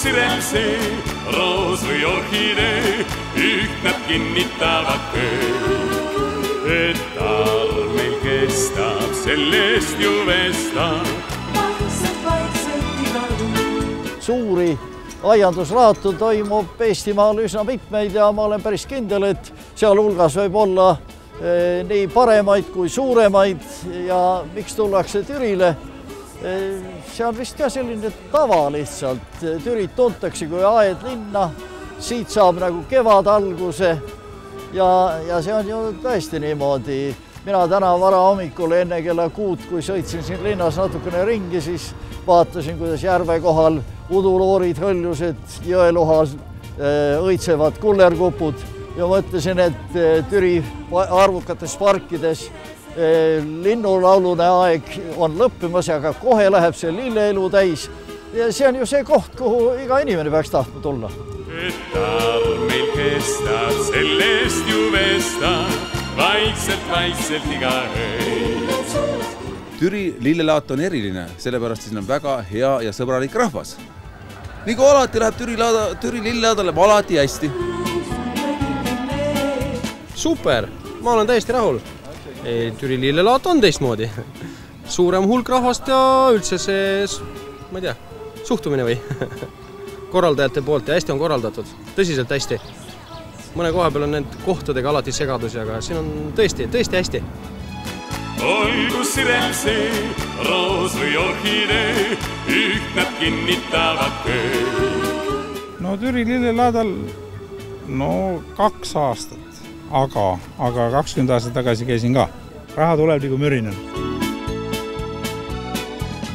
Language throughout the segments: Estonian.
Valgusirelse, roos või orhidee, üht nad kinnitavad kõik, et armel kestab, sellest ju vestab. Suuri aiandusraatu toimub Eestimaal üsna mitmeid ja ma olen päris kindel, et sealhulgas võib olla nii paremaid kui suuremaid ja miks tullakse Türile. See on vist ka selline tava lihtsalt. Türit tuntakse kui aed linna, siit saab nagu kevad alguse ja see on ju tõesti niimoodi. Mina täna vara hommikul enne kella 6, kui sõitsin siin linnas natukene ringi, siis vaatasin, kuidas järve kohal uduloorid hõljused, jõelohas õitsevad kullerkupud ja mõtlesin, et Türi arvukates parkides linnulaulune aeg on lõppimas, aga kohe läheb see lilleelu täis. Ja see on ju see koht, kuhu iga inimene peaks tahtma tulla. Et armel kestab, sellest ju vestab, vaikselt iga öö. Türi lillelaat on eriline, sellepärast siin on väga hea ja sõbralik rahvas. Nii kui alati läheb Türi lillelaadale alati hästi. Super, ma olen täiesti rahul. Türi lillelaat on teistmoodi. Suurem hulk rahvast ja üldse see, ma ei tea, suhtumine või korraldajate poolt ja hästi on korraldatud. Tõsiselt hästi. Mõne koha peal on need kohtadega alati segadusi, aga siin on tõesti hästi. Olgu sirelse, roos või orhidee, üht nad kinnitavad kõik. No Türi lillelaadal 2 aastat, aga 20 aastat tagasi käisin ka. Raha tuleb nagu mürinen.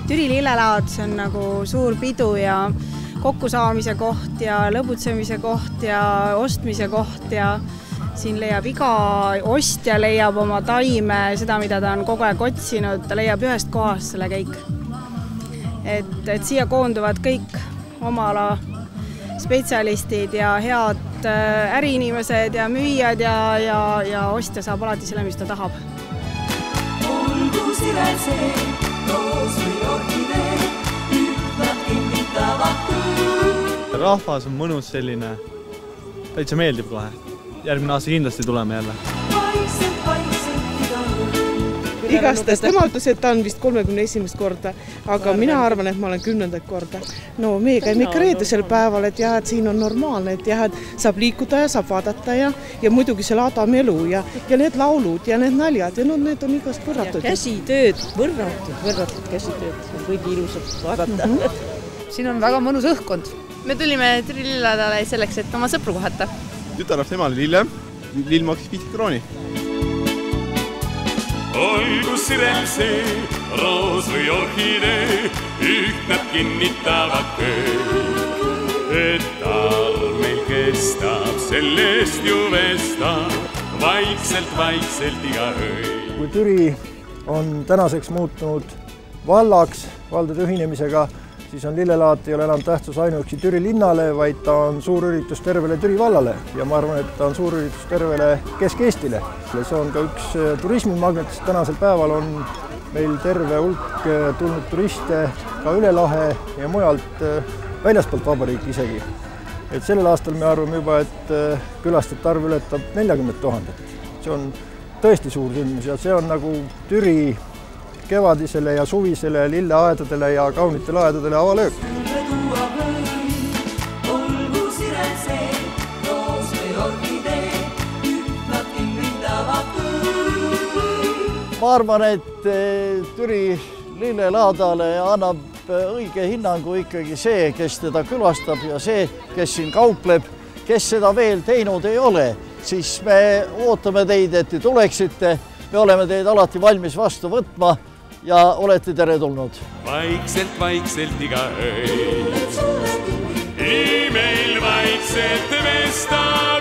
Türi lillelaad, see on nagu suur pidu ja kokkusaamise koht ja lõbutsemise koht ja ostmise koht ja siin leiab iga ostja leiab oma taime, seda, mida ta on kogu aeg otsinud, ta leiab ühest kohast selle kõik. Et siia koonduvad kõik oma ala spetsialistid ja head äriinimesed ja müüjad ja ostja saab alati selle, mis ta tahab. Olgu sirelse, roos või orhidee, üht nad kinnitavad kõik. Rahvas on mõnus selline, täitsa meeldib kohe. Järgmine aasta kindlasti tuleme jälle. Igastes temaldused on vist 31. korda, aga mina arvan, et ma olen 10. korda. No me käime ikka reedesel päeval, et siin on normaalne, et saab liikuda ja saab vaadata ja muidugi see laadamelu ja need laulud ja need naljad ja need on igast võrratud. Käsitööd, võrratud käsitööd, kõigi ilusad vaadata. Siin on väga mõnus õhkkond. Me tulime Türi lillelaadale selleks, et oma sõpru kohata. Tütarlast emale lille, lill maksis 50 krooni. Olgu sirelse, roos või orhidee, üht nad kinnitavad kõik, et armel kestab, sellest ju vestab, vaikselt iga öö. Kui Türi on tänaseks muutunud vallaks, valdade ühinemisega, siis on lillelaat ei ole enam tähtsus ainuüksi Türi linnale, vaid ta on suur üritus tervele Türi vallale ja ma arvan, et ta on suur üritus tervele Kesk-Eestile. See on ka üks turismimagnet, sest tänasel päeval on meil terve hulk tulnud turiste ka üle lahe ja mujalt väljaspoolt vabariiki isegi. Et sellel aastal me arvame juba, et külastajate arv ületab 40 000. See on tõesti suur sündmus ja see on nagu Türi kevadisele ja suvisele lilleaedadele ja kaunitele aedadele avalöök. Olgu sirelse, roos või orhidee, üht nad kinnitavad kõik. Ma arvan, et Türi lillelaadale annab õige hinnangu ikkagi see, kes teda külastab ja see, kes siin kaupleb, kes seda veel teinud ei ole, siis me ootame teid, et te tuleksite. Me oleme teid alati valmis vastu võtma ja olete teretulnud. Vaikselt iga öö. Meil vaikselt vestab.